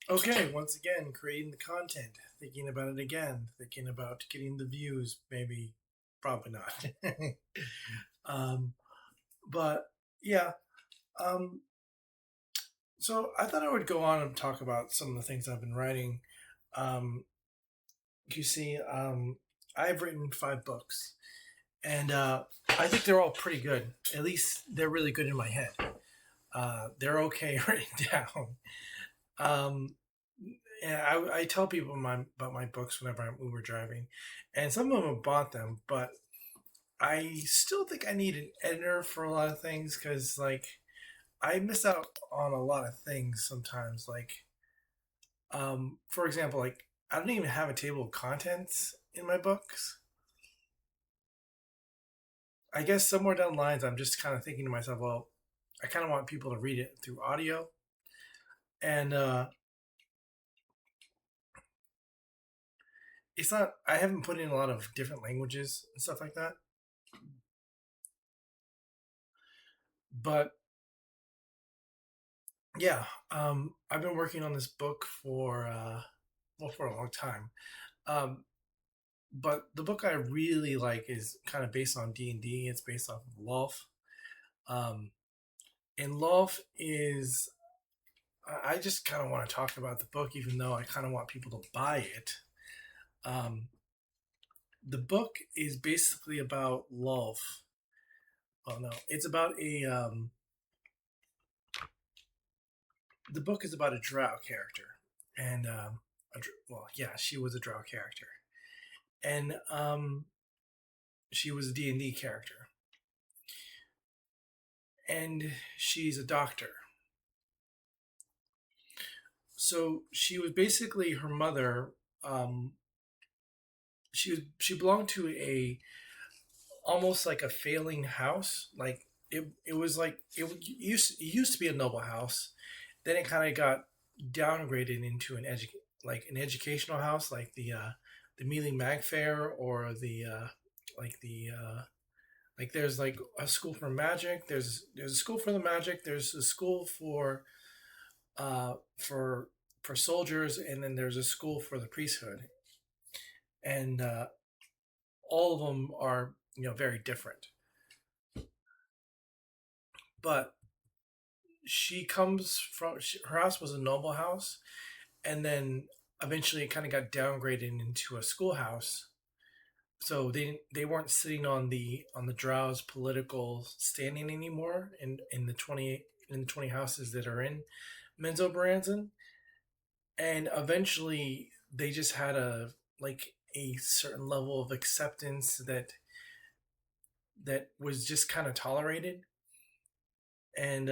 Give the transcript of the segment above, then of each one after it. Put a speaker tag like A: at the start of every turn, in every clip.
A: Okay, once again, creating the content, thinking about it again, thinking about getting the views, maybe, probably not. um, but yeah, um, so I thought I would go on and talk about some of the things I've been writing. Um, you see, I've written 5 books, and I think they're all pretty good. At least they're really good in my head. They're okay written down. Um, and I tell people about my books whenever we were driving, and some of them have bought them, but I still think I need an editor for a lot of things because, like, I miss out on a lot of things sometimes. Like, for example, like I don't even have a table of contents in my books. I guess somewhere down the lines, I'm just kind of thinking to myself, well, I kind of want people to read it through audio, and it's not. I haven't put in a lot of different languages and stuff like that, but yeah, I've been working on this book for well, for a long time. Um, but the book I really like is kind of based on D&D. It's based off of Lolf. Um, and Lolf is I just kind of want to talk about the book, even though I kind of want people to buy it. Um, the book is basically about Lolf. Oh no, it's about a the book is about a drow character, and well, yeah, she was a drow character, and she was a D&D character, and she's a doctor. So she was basically her mother. Um, she belonged to a almost like a failing house. Like it was like it used to be a noble house. Then it kind of got downgraded into an educational house, like the Mealy Mag Fair or the like the like there's like a school for magic. There's a school for the magic. There's a school uh, for for soldiers, and then there's a school for the priesthood, and all of them are very different. But she comes from her house was a noble house, and then eventually it kind of got downgraded into a schoolhouse. So they weren't sitting on the Drow's political standing anymore in the 20 houses that are in Menzoberranzan, and eventually they just had a certain level of acceptance that was just kind of tolerated, and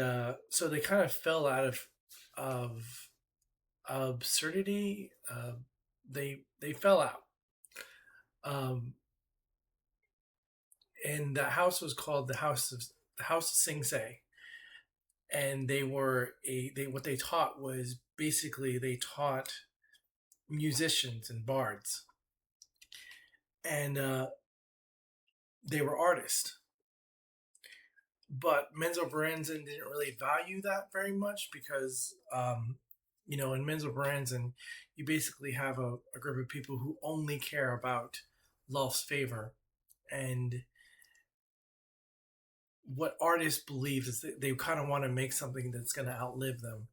A: so they kind of fell out of absurdity. They fell out, um, and the house was called the House of Sing Se, and they what they taught was basically they taught musicians and bards, and they were artists. But Menzo Berenzin didn't really value that very much because, in Menzo Berenzin, you basically have a group of people who only care about Lolf's favor. And what artists believe is that they kind of want to make something that's going to outlive them.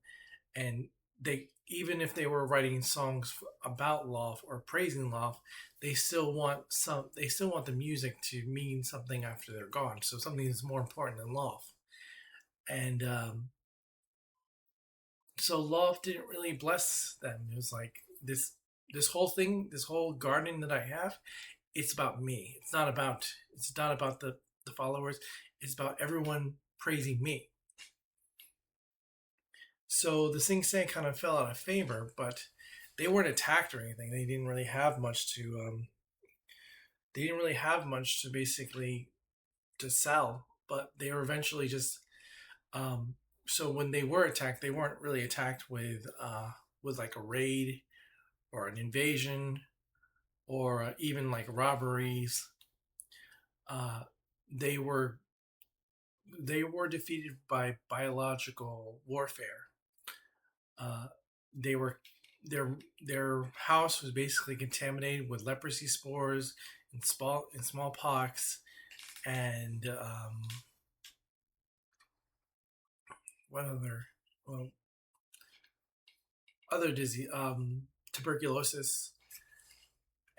A: And they, even if they were writing songs about Lolf or praising Lolf, they still want the music to mean something after they're gone. So something that's more important than Lolf. And so Love didn't really bless them. It was like this whole thing, this whole garden that I have, it's about me. It's not about the followers. It's about everyone praising me. So the Sing Sang kind of fell out of favor, but they weren't attacked or anything. They didn't really have much to basically to sell, but they were eventually just um, so when they were attacked, they weren't really attacked with like a raid or an invasion or even like robberies. Uh, they were they were defeated by biological warfare. Uh, they were their house was basically contaminated with leprosy spores and smallpox and what other well other disease tuberculosis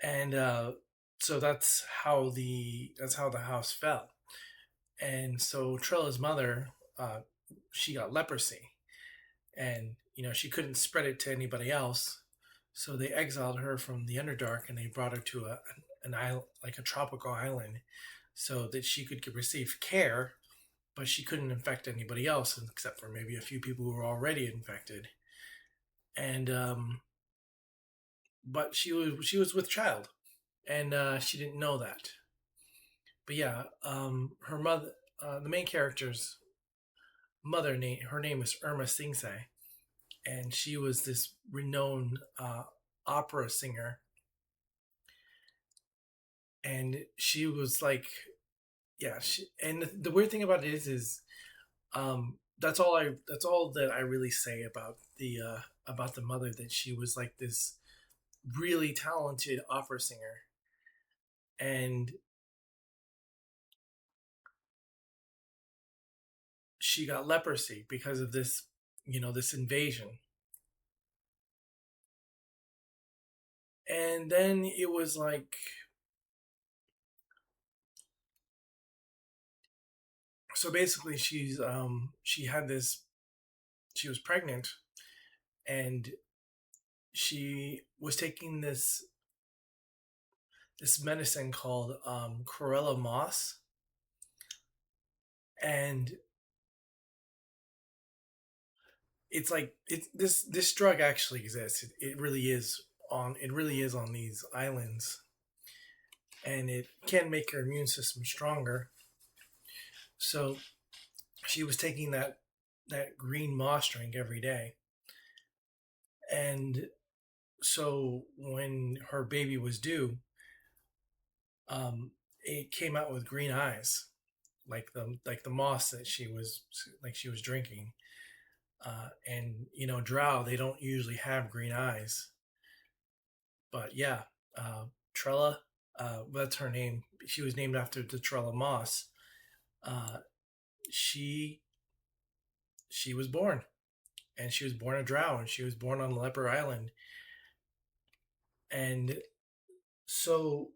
A: and so that's how the house fell. And so Trilla's mother, uh, she got leprosy, and she couldn't spread it to anybody else. So they exiled her from the Underdark, and they brought her to an island, like a tropical island, so that she could receive care, but she couldn't infect anybody else except for maybe a few people who were already infected. And but she was with child, and she didn't know that. But yeah, her mother, the main character's mother name, her name is Irma Singse, and she was this renowned opera singer, and she was like, yeah, and the weird thing about it that's all that I really say about the mother, that she was like this really talented opera singer, and she got leprosy because of this, this invasion. And then it was like, so basically she had this, she was pregnant, and she was taking this medicine called chlorella moss, and it's like this drug actually exists. It really is on these islands, and it can make your immune system stronger. So she was taking that green moss drink every day, and so when her baby was due, it came out with green eyes, like the moss that she was drinking. And drow, they don't usually have green eyes, but yeah, Trella, that's her name. She was named after the Trella moss. Uh, she she was born, and she was born a drow, and she was born on Leper Island, and so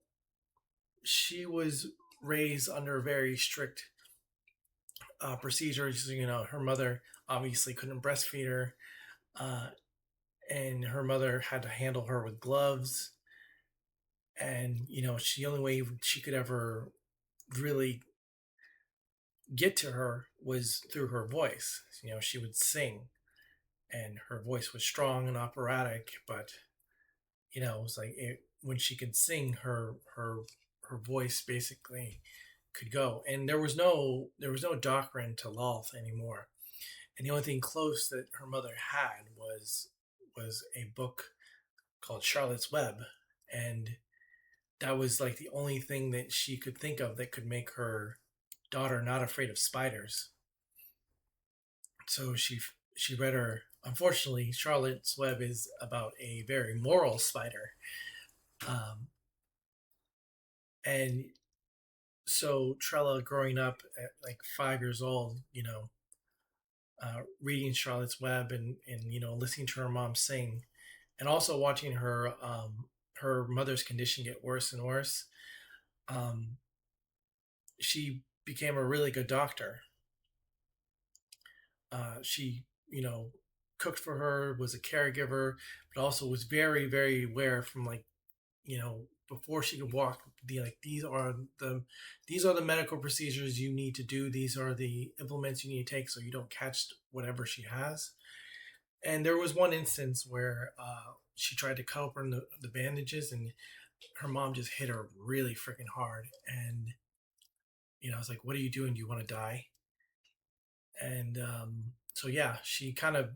A: she was raised under very strict procedures. Her mother obviously couldn't breastfeed her, uh, and her mother had to handle her with gloves. And she, the only way she could ever really get to her was through her voice. She would sing, and her voice was strong and operatic, but it was like when she could sing, her voice basically could go. And there was no Doctrine to Lolth anymore, and the only thing close that her mother had was a book called Charlotte's Web, and that was like the only thing that she could think of that could make her daughter not afraid of spiders. So she read her. Unfortunately, Charlotte's Web is about a very moral spider, um, and so Trella, growing up at like 5 years old, reading Charlotte's Web, and listening to her mom sing, and also watching her mother's condition get worse and worse. Um, she became a really good doctor. She, cooked for her, was a caregiver, but also was very, very aware from like, before she could walk, the like these are the medical procedures you need to do. These are the implements you need to take so you don't catch whatever she has. And there was one instance where she tried to cut open the bandages, and her mom just hit her really freaking hard. And I was like, "What are you doing? Do you want to die?" And so yeah, she kind of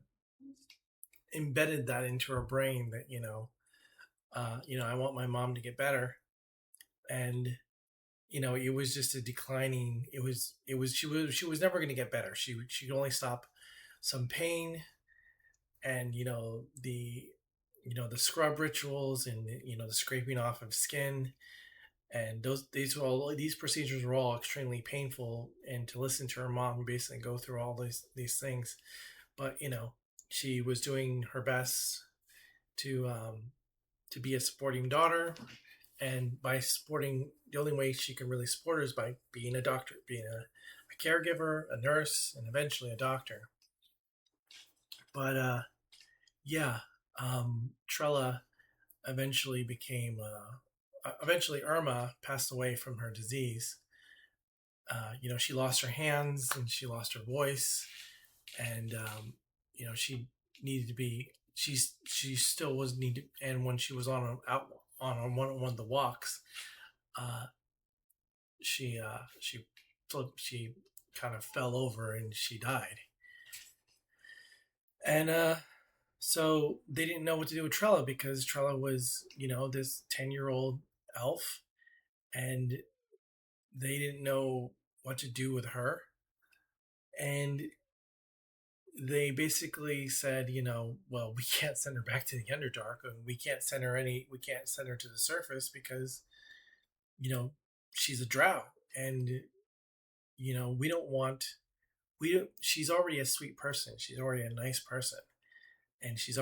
A: embedded that into her brain that I want my mom to get better, and it was just a declining. It was she was never going to get better. She could only stop some pain, and the the scrub rituals and the scraping off of skin, and these procedures were all extremely painful. And to listen to her mom basically go through all these things, but she was doing her best to be a supporting daughter, and by supporting, the only way she can really support her is by being a doctor, being a caregiver, a nurse, and eventually a doctor. But yeah, Trella eventually became. Eventually, Irma passed away from her disease. She lost her hands and she lost her voice, and she needed to be. She still was needed, and when she was out on one of the walks, uh, she kind of fell over and she died. And so they didn't know what to do with Trella, because Trella was, this 10-year-old elf, and they didn't know what to do with her. And they basically said, well, we can't send her back to the Underdark, and we can't send her to the surface, because, you know, she's a drow. And, we don't want, she's already a sweet person. She's already a nice person. And she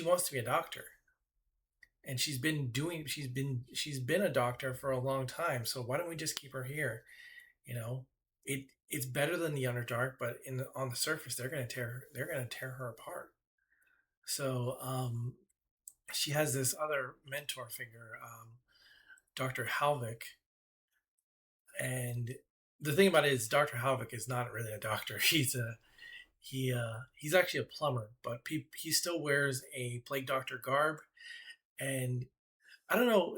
A: wants to be a doctor. And she's been a doctor for a long time. So why don't we just keep her here? You know, it's better than the Underdark, but on the surface, they're gonna tear her apart. So she has this other mentor figure, Dr. Halvik, and the thing about it is Dr. Halvik is not really a doctor. He's actually a plumber, but he still wears a plague doctor garb, and I don't know.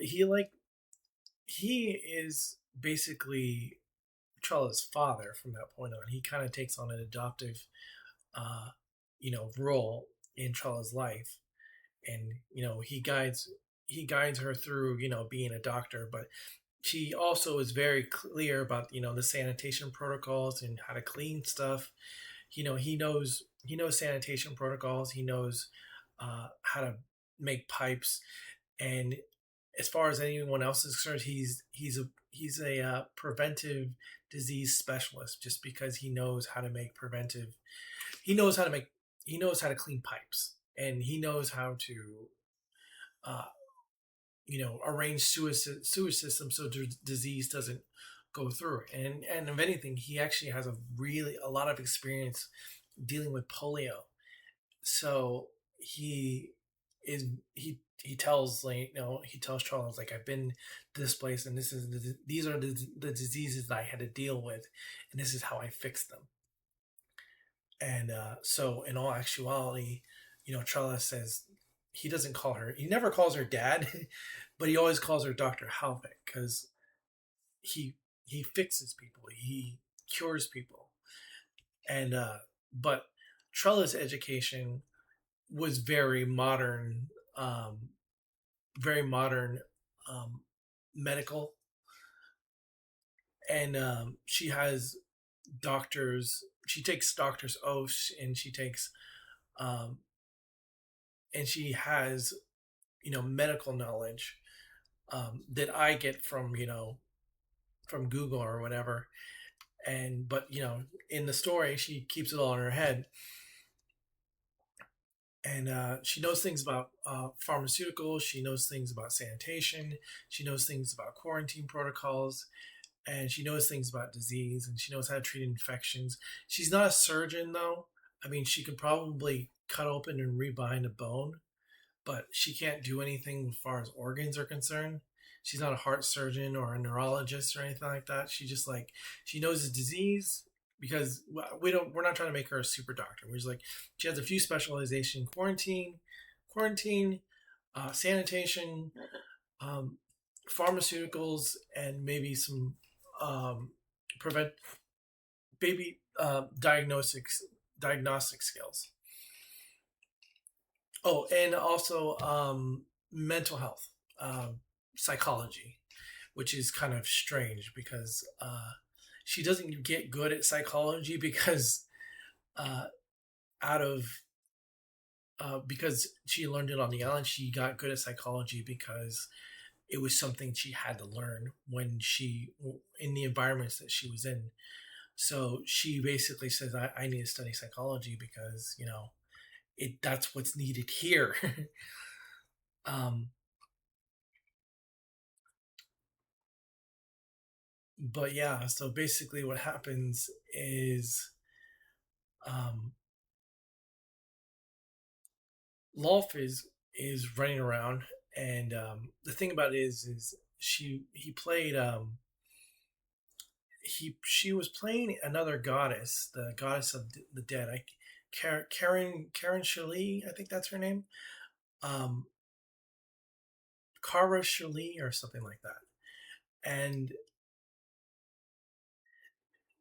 A: He is basically Trella's father from that point on. He kind of takes on an adoptive, uh, role in Trella's life, and he guides her through being a doctor, but she also is very clear about the sanitation protocols and how to clean stuff. He knows sanitation protocols. He knows how to make pipes, and as far as anyone else is concerned, he's a preventive disease specialist, just because he knows how to make preventive. He knows how to make. He knows how to clean pipes, and he knows how to, uh, arrange sewage system so disease doesn't go through. And if anything, he actually has a lot of experience dealing with polio. So he is he tells he tells Charles, like, I've been to this place, and these are the diseases that I had to deal with, and this is how I fixed them. And so in all actuality, Trella says he never calls her dad, but he always calls her Dr. Halvik, because he he fixes people, he cures people. And but Trella's education was very modern, um, medical, and she has doctors. She takes doctor's oaths, and um, she has medical knowledge, that I get from Google or whatever. And but in the story, she keeps it all in her head, and she knows things about pharmaceuticals. She knows things about sanitation. She knows things about quarantine protocols, and she knows things about disease, and she knows how to treat infections. She's not a surgeon, though. I mean, she could probably cut open and rebind a bone, but she can't do anything as far as organs are concerned. She's not a heart surgeon or a neurologist or anything like that. She knows the disease, because we're not trying to make her a super doctor. We're just like, she has a few specialization: quarantine, sanitation, um, pharmaceuticals, and maybe some prevent baby diagnostic skills. Oh, and also mental health, psychology, which is kind of strange, because she doesn't get good at psychology, because uh, out of because she learned it on the island. She got good at psychology because it was something she had to learn when she in the environments that she was in. So she basically says, I need to study psychology because that's what's needed here. um, but yeah, so basically what happens is um, Lolf is running around, and the thing about it is he played she was playing another goddess, the goddess of the dead. Karen Shali, I think that's her name. Um, Kara Shali or something like that. And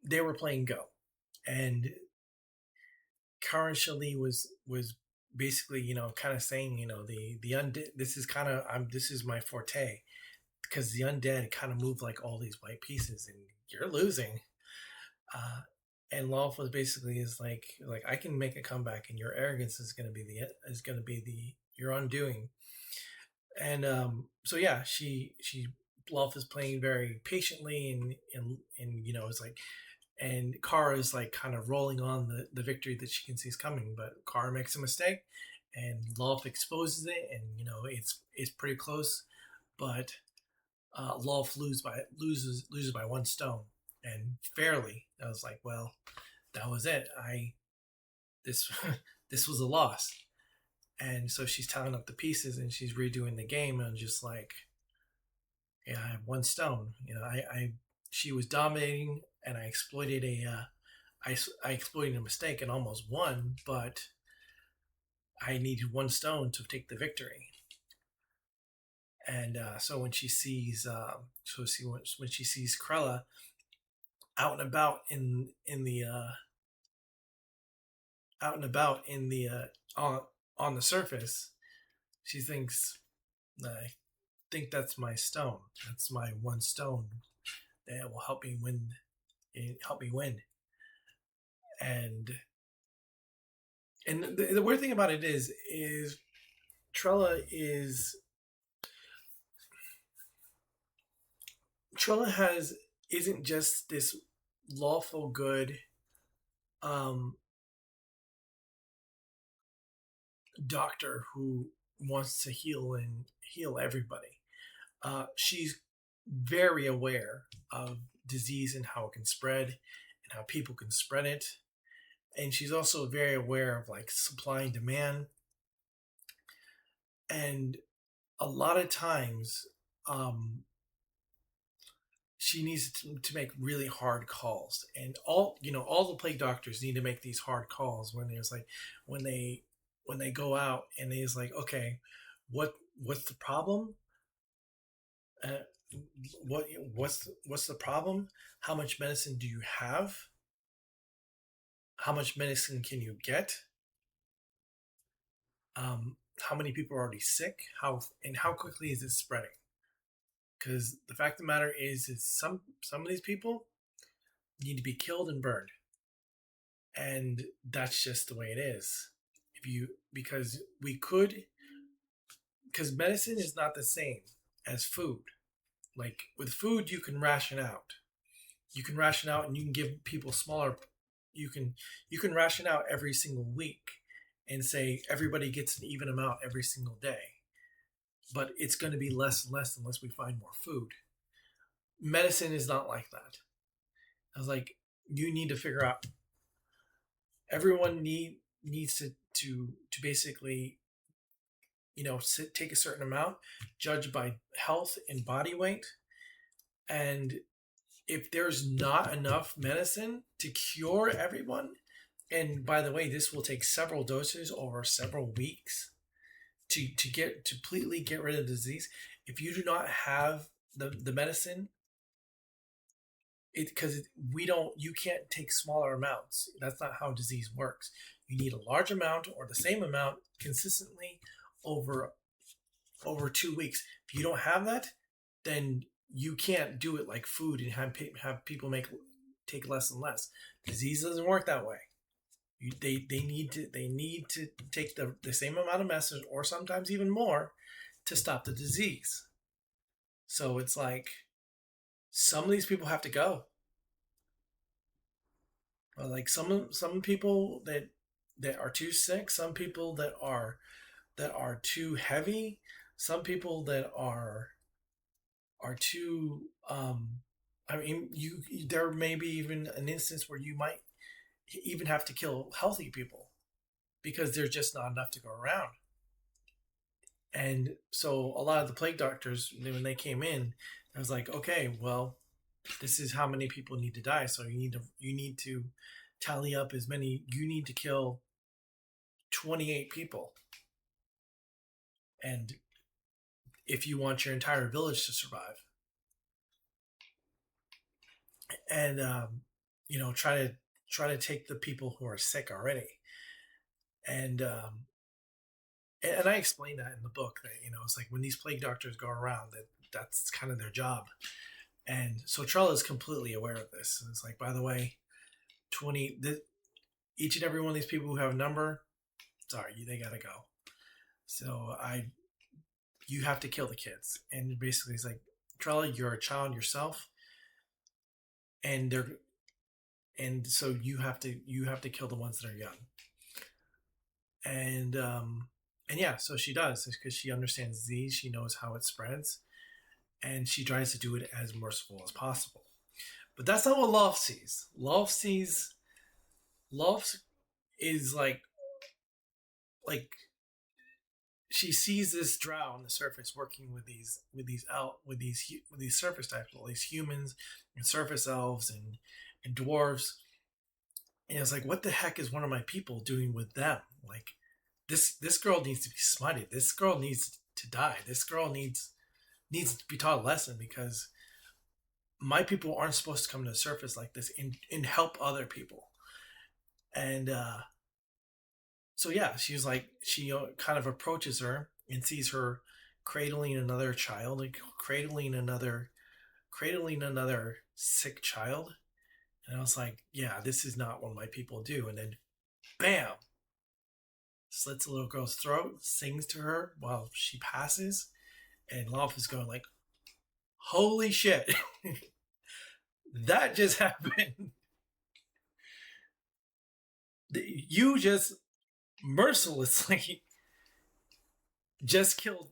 A: they were playing Go, and Karen Shali was basically kind of saying the undead. This is kind of this is my forte because the undead kind of move like all these white pieces, and you're losing. Uh, and Lawf was basically is like I can make a comeback, and your arrogance is going to be the your undoing. And so yeah, she Lawf is playing very patiently, and it's like, and Kara is like kind of rolling on the victory that she can see is coming, but Kara makes a mistake, and Lolf exposes it, and it's pretty close, but Lolf loses by one stone, and fairly. I was like, well, that was it. This this was a loss, and so she's tallying up the pieces and she's redoing the game, and I'm just like, yeah, I have one stone. I she was dominating, and I exploited I exploited a mistake and almost won, but I needed one stone to take the victory. And so when she sees, when she sees Krella out and about in the out and about in the on the surface, she thinks, I think that's my stone. That's my one stone that will help me win. Help me win. And the weird thing about it is Trella is Trella has isn't just this lawful good um, doctor who wants to heal everybody. She's very aware of disease and how it can spread and how people can spread it, and she's also very aware of like supply and demand. And a lot of times, um, she needs to make really hard calls, and all the plague doctors need to make these hard calls when there's like when they when they go out and it's like, okay, what's the problem, uh, what's the problem, how much medicine do you have, how much medicine can you get, how many people are already sick, how quickly is it spreading, because the fact of the matter is some of these people need to be killed and burned, and that's just the way it is. If you because we could because medicine is not the same as food. Like with food, you can ration out and you can give people smaller, you can ration out every single week and say everybody gets an even amount every single day, but it's going to be less and less unless we find more food. Medicine is not like that. I was like, you need to figure out, everyone needs to basically take a certain amount, judged by health and body weight. And if there's not enough medicine to cure everyone, and by the way, this will take several doses over several weeks to get to completely get rid of the disease. If you do not have the medicine, because we don't you can't take smaller amounts. That's not how disease works. You need a large amount or the same amount consistently over 2 weeks. If you don't have that, then you can't do it like food and have people take less and less. Disease doesn't work that way. They need to take the same amount of message, or sometimes even more, to stop the disease. So it's like some of these people have to go. Like some people that are too sick, some people that are too heavy, some people that are too I mean there may be even an instance where you might even have to kill healthy people because there's just not enough to go around. And so a lot of the plague doctors, when they came in, I was like, okay, well, this is how many people need to die. So you need to tally up as many. You need to kill 28 people, and if you want your entire village to survive, and try to take the people who are sick already, and and I explained that in the book that it's like when these plague doctors go around that's kind of their job. And so Trella is completely aware of this. And it's like, by the way, 20 each and every one of these people who have a number, sorry, they gotta go. So you have to kill the kids. And basically, it's like, Trella, you're a child yourself, and so you have to kill the ones that are young. And yeah, so she does because she understands disease. She knows how it spreads, and she tries to do it as merciful as possible. But that's not what Love sees. Love is like she sees this drow on the surface working with these surface types, all these humans and surface elves and dwarves. And it's like, what the heck is one of my people doing with them? Like, this girl needs to be smited. This girl needs to die. This girl needs to be taught a lesson, because my people aren't supposed to come to the surface like this and help other people. And so yeah, she's like, she kind of approaches her and sees her cradling another child, like cradling another sick child. And I was like, yeah, this is not what my people do. And then bam, slits a little girl's throat, sings to her while she passes, and Lolf is going like, holy shit. That just happened. You just mercilessly just killed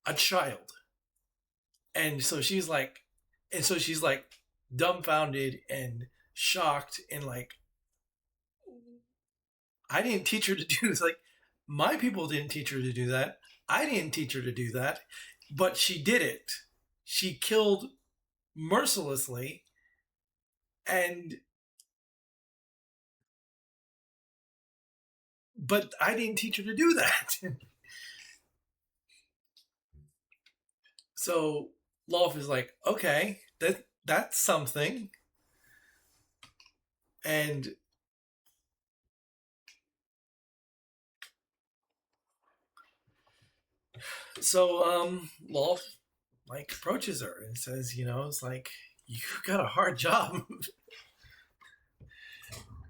A: a child. And so she's like, dumbfounded and shocked and like, I didn't teach her to do this. Like, my people didn't teach her to do that. I didn't teach her to do that, but she did it. She killed mercilessly, and but I didn't teach her to do that. So Lolf is like, okay, that's something. And so Lolf like approaches her and says, it's like, you got a hard job.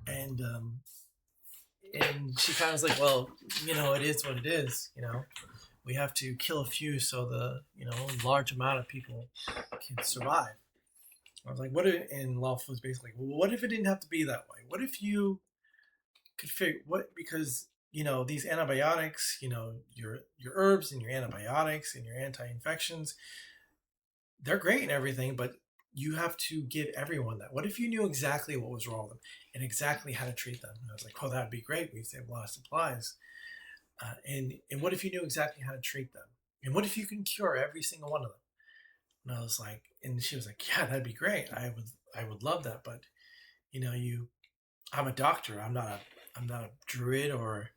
A: and and she kind of was like, well, it is what it is. We have to kill a few so the large amount of people can survive. I was like, what if, and Lolf was basically, well, what if it didn't have to be that way? What if you could figure what, because these antibiotics, your herbs and your antibiotics and your anti-infections, they're great and everything, but you have to give everyone that. What if you knew exactly what was wrong with them and exactly how to treat them? And I was like, well, that'd be great. We'd save a lot of supplies. And what if you knew exactly how to treat them? And what if you can cure every single one of them? And I was like, and she was like, yeah, that'd be great. I would love that. But I'm a doctor. I'm not a druid or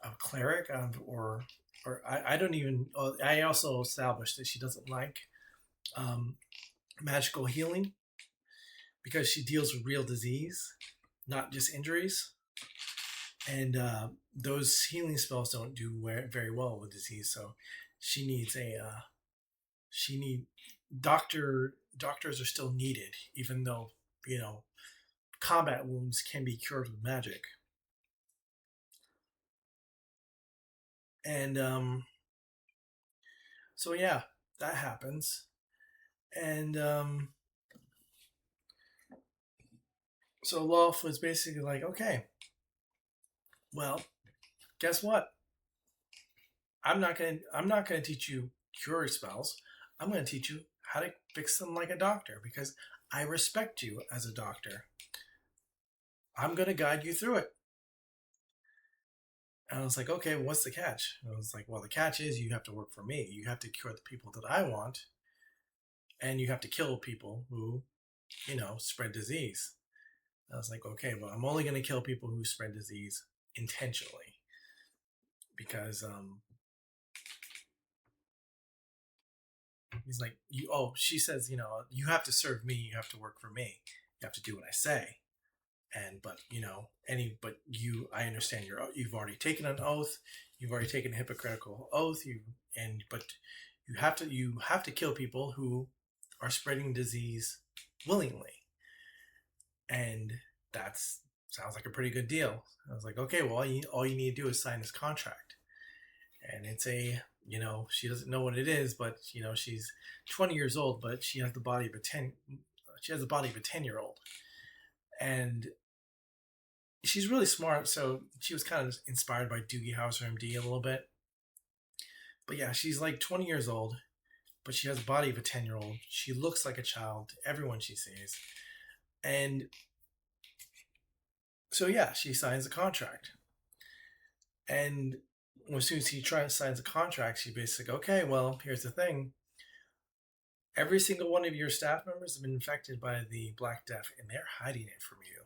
A: a cleric, or I don't even. I also established that she doesn't like magical healing because she deals with real disease, not just injuries. And those healing spells don't do very well with disease. So she needs she need doctors are still needed, even though combat wounds can be cured with magic. And so yeah, that happens. And so Lolf was basically like, okay, well, guess what? I'm not gonna teach you cure spells. I'm gonna teach you how to fix them like a doctor because I respect you as a doctor. I'm gonna guide you through it. And I was like, okay, well, what's the catch? And I was like, well, the catch is you have to work for me. You have to cure the people that I want, and you have to kill people who, spread disease. I was like, okay, well, I'm only going to kill people who spread disease intentionally because he's like, she says, you have to serve me, you have to work for me, you have to do what I say. And but I understand you've already taken an oath, you've already taken a hypocritical oath, but you have to kill people who are spreading disease willingly, and that's sounds like a pretty good deal. I was like, okay, well, all you need to do is sign this contract, and it's she doesn't know what it is, but she's 20 years old, but she has the body of a 10-year old, and she's really smart. So she was kind of inspired by Doogie Howser MD a little bit, but yeah, she's like 20 years old, but she has the body of a 10-year old. She looks like a child to everyone she sees, and so yeah, she signs a contract. And as soon as he signs a contract, she basically, okay, well, here's the thing. Every single one of your staff members have been infected by the Black Death, and they're hiding it from you.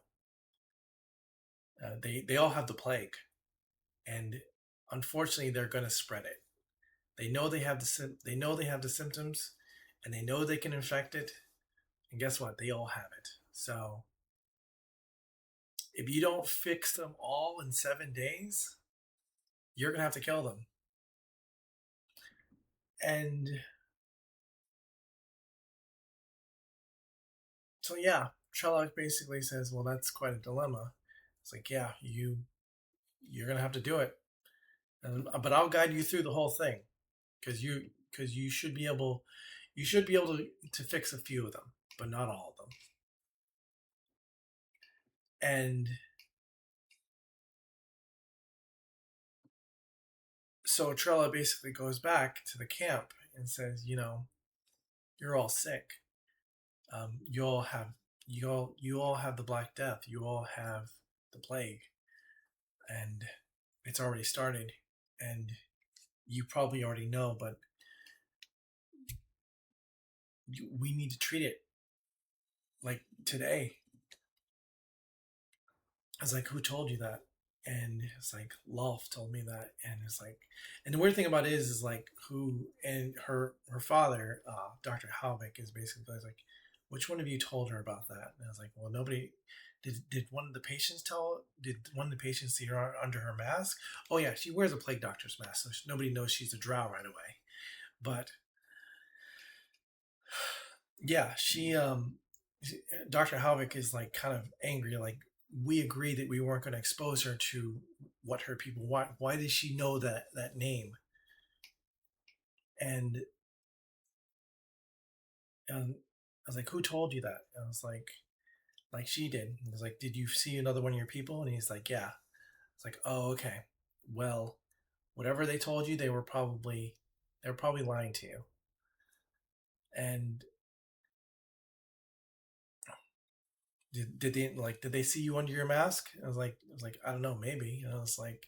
A: They all have the plague, and unfortunately, they're going to spread it. They know they have the symptoms, and they know they can infect it. And guess what? They all have it. So if you don't fix them all in 7 days, you're gonna have to kill them. And so yeah, Trelloc basically says, "Well, that's quite a dilemma." It's like, yeah, you're gonna have to do it, but I'll guide you through the whole thing because you should be able to fix a few of them, but not all of them. And so Trella basically goes back to the camp and says, you're all sick. You all have you all have the Black Death. You all have the plague, and it's already started. And you probably already know, but we need to treat it like today. I was like, who told you that? And it's like, Lolf told me that. And it's like, and the weird thing about it is like, who, and her father, Dr. Halbeck, is basically like, which one of you told her about that? And I was like, well, nobody. Did one of the patients see her under her mask? Oh yeah, she wears a plague doctor's mask, so nobody knows she's a drow right away. But yeah, Dr. Halvick is like kind of angry. Like, we agreed that we weren't going to expose her to what her people want. Why did she know that name? And I was like, who told you that? And I was like she did. I was like, did you see another one of your people? And he's like, yeah. It's like, oh, okay. Well, whatever they told you, they were probably lying to you. And did they see you under your mask? I was like, I don't know, maybe. And I was like,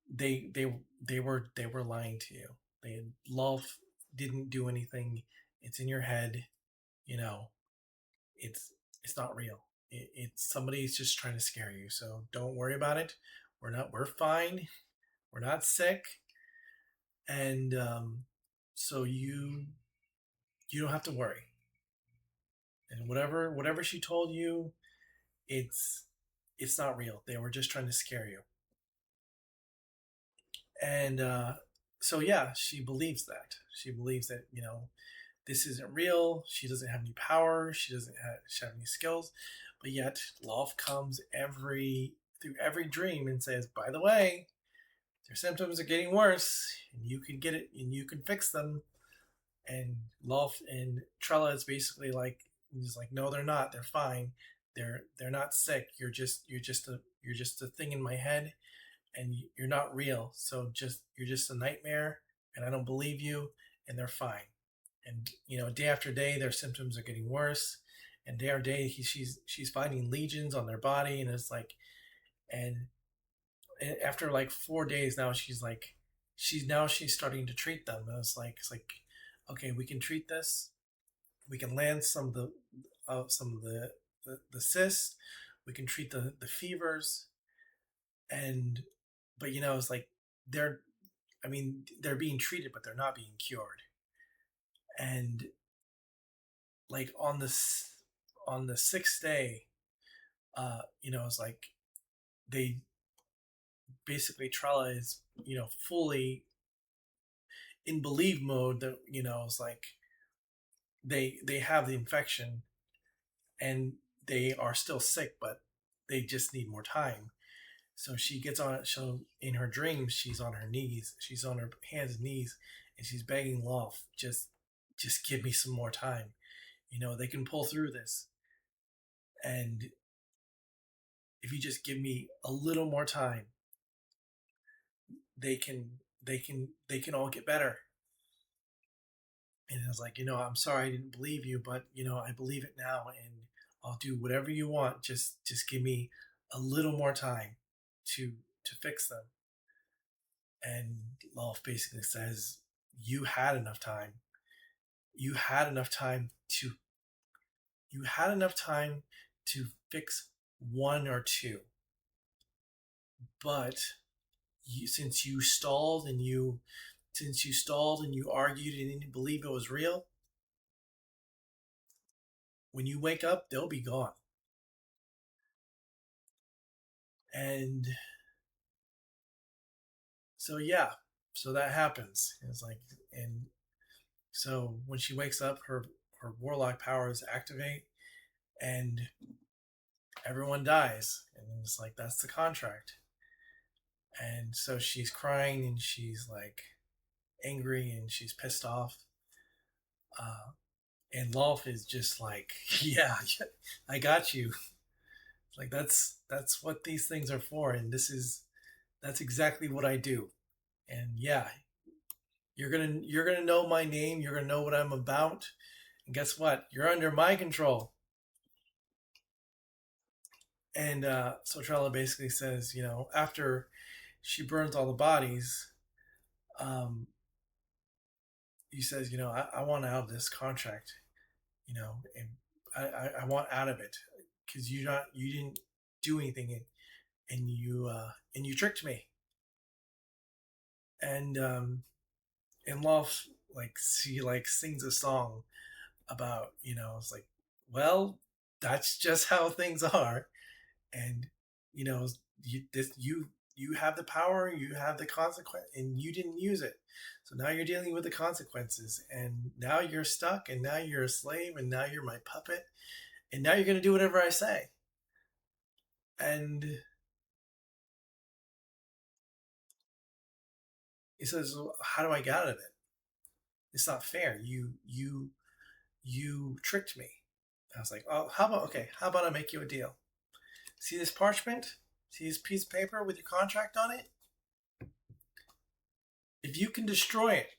A: they were lying to you. Lulf didn't do anything. It's in your head. You know, it's it's not real. It's somebody's just trying to scare you. So don't worry about it. We're fine. We're not sick. And so you don't have to worry. And whatever she told you, it's it's not real. They were just trying to scare you. And so yeah, she believes that. She believes that this isn't real. She doesn't have any power. She have any skills. But yet, Lolf comes through every dream and says, "By the way, Their symptoms are getting worse, and you can get it, and you can fix them. And Lolf and Trella is basically like, he's like, no, they're not. They're fine. They're not sick. You're just a thing in my head, and you're not real. So just you're just a nightmare, and I don't believe you. And they're fine. And day after day, their symptoms are getting worse, and day after day, she's finding legions on their body, and it's like, and after like 4 days now, she's starting to treat them. And it's like, okay, we can treat this. We can land some of the cysts. We can treat the fevers, and but it's like they're I mean they're being treated, but they're not being cured. And like on the sixth day, it's like they basically Trella is fully in believe mode that it's like they have the infection and they are still sick, but they just need more time. So she gets on it. So in her dreams, she's on her knees. She's on her hands and knees, and she's begging Lolf, just give me some more time. They can pull through this, and if you just give me a little more time, they can all get better. And I was like, I'm sorry I didn't believe you, but I believe it now, and I'll do whatever you want. Just give me a little more time to fix them. And Lolf basically says, you had enough time. You had enough time to you had enough time to fix one or two, but since you stalled and you argued and didn't believe it was real, when you wake up, they'll be gone. And so yeah, so that happens. It's like, and so when she wakes up, her warlock powers activate, and everyone dies, and it's like that's the contract. And so she's crying and she's like angry and she's pissed off. Uh, and Lolf is just like, yeah, I got you. Like that's what these things are for, and that's exactly what I do. And yeah, you're gonna know my name. You're gonna know what I'm about. And guess what? You're under my control. And so Trella basically says, after she burns all the bodies, um, he says, I want out of this contract, and I want out of it because you didn't do anything, and you tricked me. And Lolf like she like sings a song about it's like, well, that's just how things are. And you know you have the power, you have the consequence, and you didn't use it. So now you're dealing with the consequences, and now you're stuck, and now you're a slave, and now you're my puppet, and now you're going to do whatever I say. And he says, well, how do I get out of it? It's not fair. You tricked me. I was like, oh, how about I make you a deal? See this parchment? See this piece of paper with your contract on it? If you can destroy it,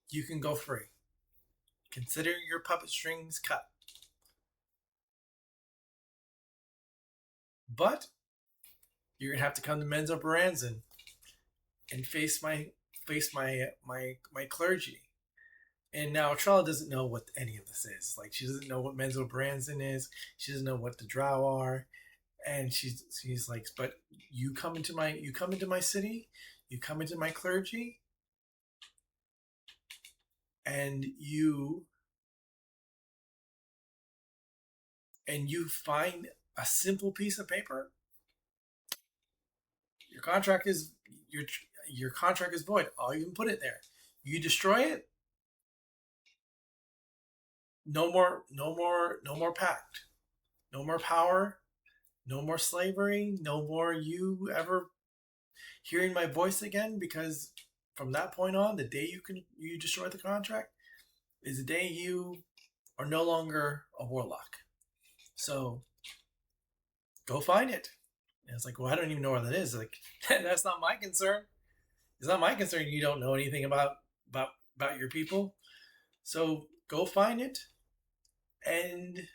A: you can go free. Consider your puppet strings cut. But you're gonna have to come to Menzo Baranzan and face my clergy. And now Trella doesn't know what any of this is. Like she doesn't know what Menzo Baranzan is. She doesn't know what the Drow are. And she's like, but you come into my city, you come into my clergy, and you find a simple piece of paper. Your contract is your your contract is void. All you can put it there. You destroy it. No more pact. No more power. No more slavery. No more you ever hearing my voice again, because from that point on, the day you destroy the contract is the day you are no longer a warlock. So go find it. And it's like, well, I don't even know where that is. Like, that's not my concern. It's not my concern. You don't know anything about about your people. So go find it, and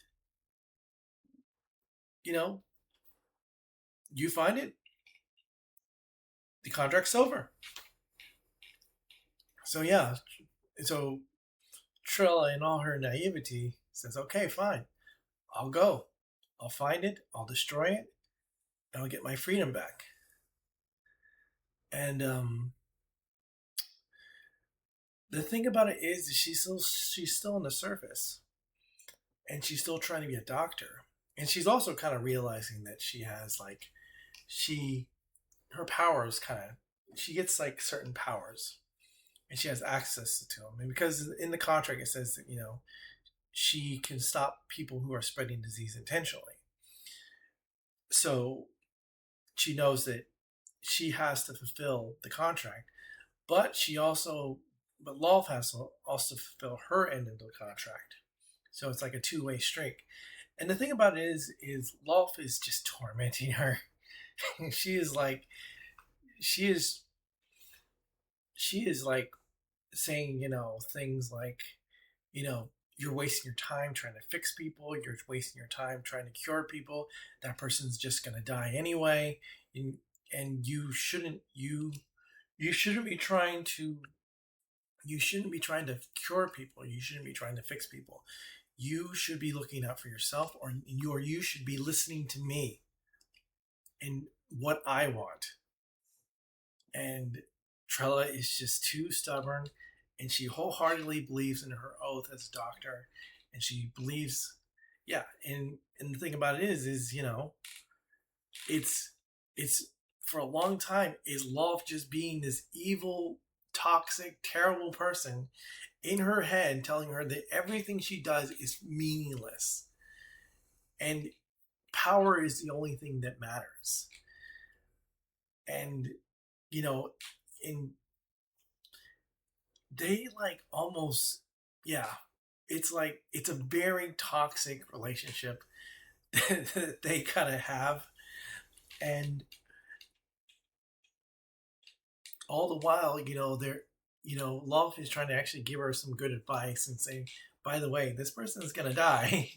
A: you know, you find it, the contract's over. So yeah, so Trilla, in all her naivety, says, "Okay, fine, I'll go. I'll find it. I'll destroy it, and I'll get my freedom back." And the thing about it is, she's still on the surface, and she's still trying to be a doctor, and she's also kind of realizing that she has like she her powers kind of she gets like certain powers, and she has access to them, and because in the contract it says that she can stop people who are spreading disease intentionally. So she knows that she has to fulfill the contract, but Lolf has to also fulfill her end of the contract. So it's like a two-way streak. And the thing about it is Lolf is just tormenting her. she is like she is she is like saying, things like, you know, you're wasting your time trying to fix people. You're wasting your time trying to cure people. That person's just gonna die anyway. And, and you shouldn't be trying to cure people. You shouldn't be trying to fix people. You should be looking out for yourself, or you should be listening to me and what I want. And Trella is just too stubborn, and she wholeheartedly believes in her oath as a doctor, and she believes, yeah. And the thing about it is it's it's for a long time is Love just being this evil, toxic, terrible person in her head, telling her that everything she does is meaningless, and power is the only thing that matters. And you know, in they like almost, yeah, it's like it's a very toxic relationship that they kind of have. And all the while, they're Love is trying to actually give her some good advice and say, by the way, this person's gonna die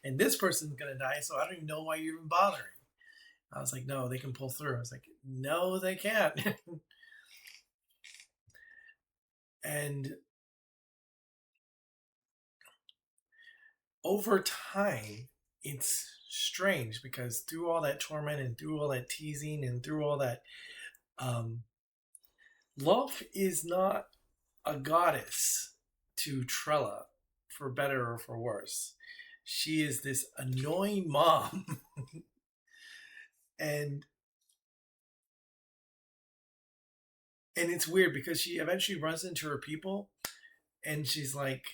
A: and this person's gonna die, so I don't even know why you're even bothering. I was like, no, they can pull through. I was like, no, they can't. And over time, it's strange because through all that torment and through all that teasing and through all that, um, Love is not a goddess to Trella, for better or for worse. She is this annoying mom. and and it's weird because she eventually runs into her people, and she's like,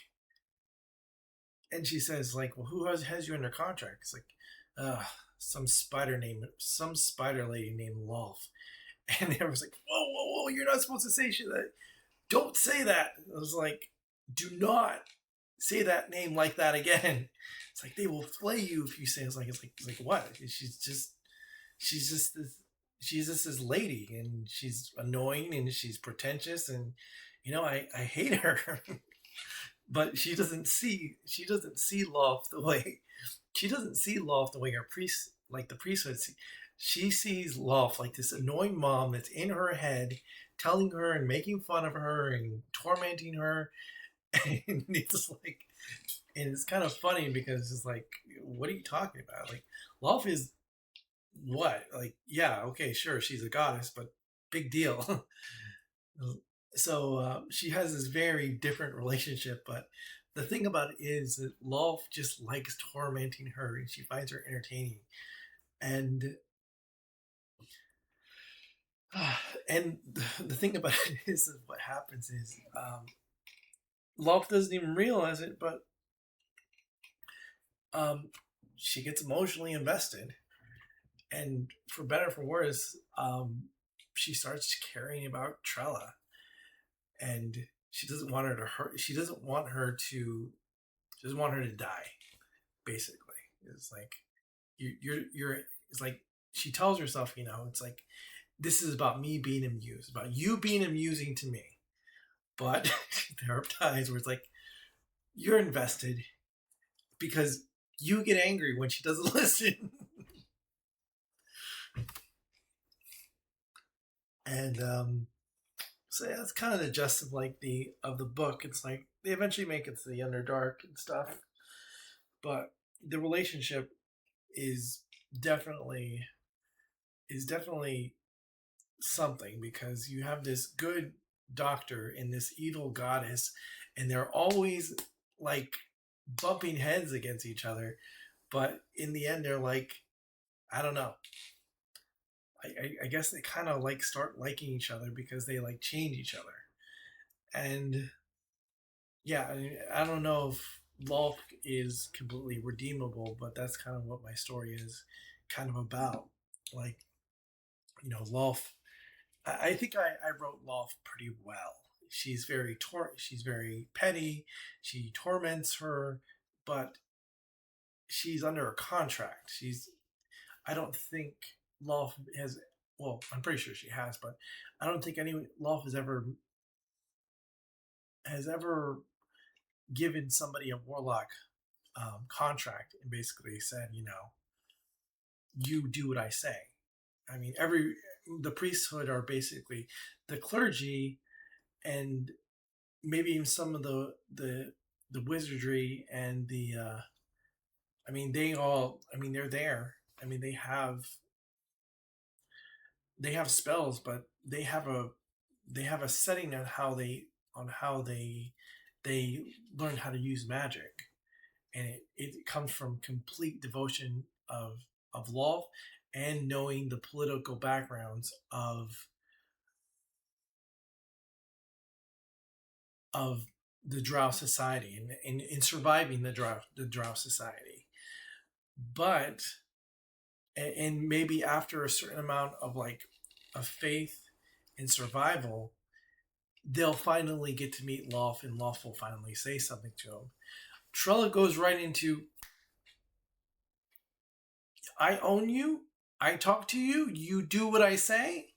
A: and she says like, well, who has you under contract? It's like, uh some spider lady named Lolf. And everyone's like, whoa, whoa, whoa, you're not supposed to say shit. Don't say that. I was like, do not say that name like that again. It's like they will flay you if you say it's like what? She's just this lady, and she's annoying, and she's pretentious, and I hate her. But she doesn't see Loft the way our priest, like the priesthood see. She sees Loft like this annoying mom that's in her head, telling her and making fun of her and tormenting her. And it's kind of funny because it's like, what are you talking about? Like, Loft is what? Like, yeah, okay, sure, she's a goddess, but big deal. So she has this very different relationship, but the thing about it is that Lolf just likes tormenting her, and she finds her entertaining. And and the thing about it is that what happens is Lolf doesn't even realize it, but um, she gets emotionally invested, and for better or for worse, she starts caring about Trella, and she doesn't want her to hurt. She doesn't want her to die. Basically, it's like you're. It's like she tells herself, it's like this is about me being amused, about you being amusing to me. But there are times where it's like you're invested because you get angry when she doesn't listen. And so yeah, it's kind of the gist of like the book. It's like they eventually make it to the Underdark and stuff, but the relationship is definitely definitely something, because you have this good doctor and this evil goddess, and they're always like bumping heads against each other, but in the end they're like, I don't know, I guess they kind of like start liking each other because they like change each other. And yeah, I don't know if Lolth is completely redeemable, but that's kind of what my story is kind of about. Like, Lolth, I think I wrote Lolth pretty well. She's very petty. She torments her, but she's under a contract. I don't think Lolth has. Well, I'm pretty sure she has, but I don't think any Lolth has ever given somebody a warlock contract and basically said, you do what I say. I mean, the priesthood are basically the clergy, and maybe even some of the wizardry and I mean, they're there. I mean, they have spells, but they have a setting on how they learn how to use magic, and it comes from complete devotion of Lolth, and knowing the political backgrounds of the Drow society, and in surviving the Drow society. But and maybe after a certain amount of like of faith and survival, they'll finally get to meet Lolth, and Lolth will finally say something to him. Trella goes right into, I own you, I talk to you, you do what I say.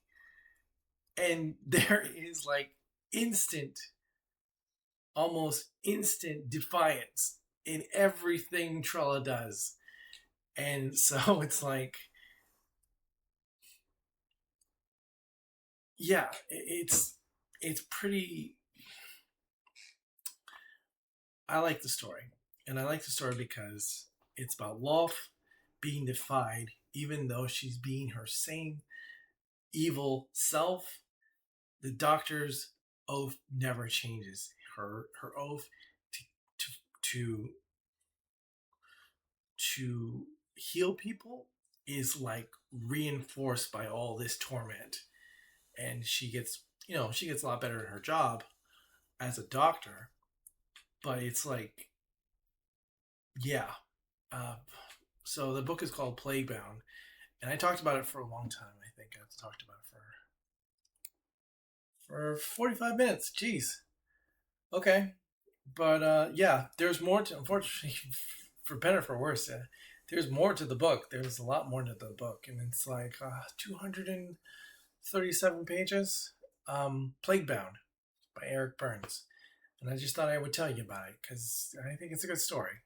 A: And there is like instant, almost instant defiance in everything Trella does. And so it's like, yeah, it's pretty. I like the story, and I like the story because it's about Lolth being defied, even though she's being her same evil self. The doctor's oath never changes. Her oath to to to to heal people is like reinforced by all this torment, and she gets a lot better at her job as a doctor. But it's like, yeah. Uh, so the book is called Plaguebond, and I talked about it for a long time. I think I talked about it for 45 minutes. Jeez. Okay. But yeah, there's more to, unfortunately, for better or for worse, there's more to the book. There's a lot more to the book, and it's like 237 pages. Plaguebound by Eric Burns. And I just thought I would tell you about it because I think it's a good story.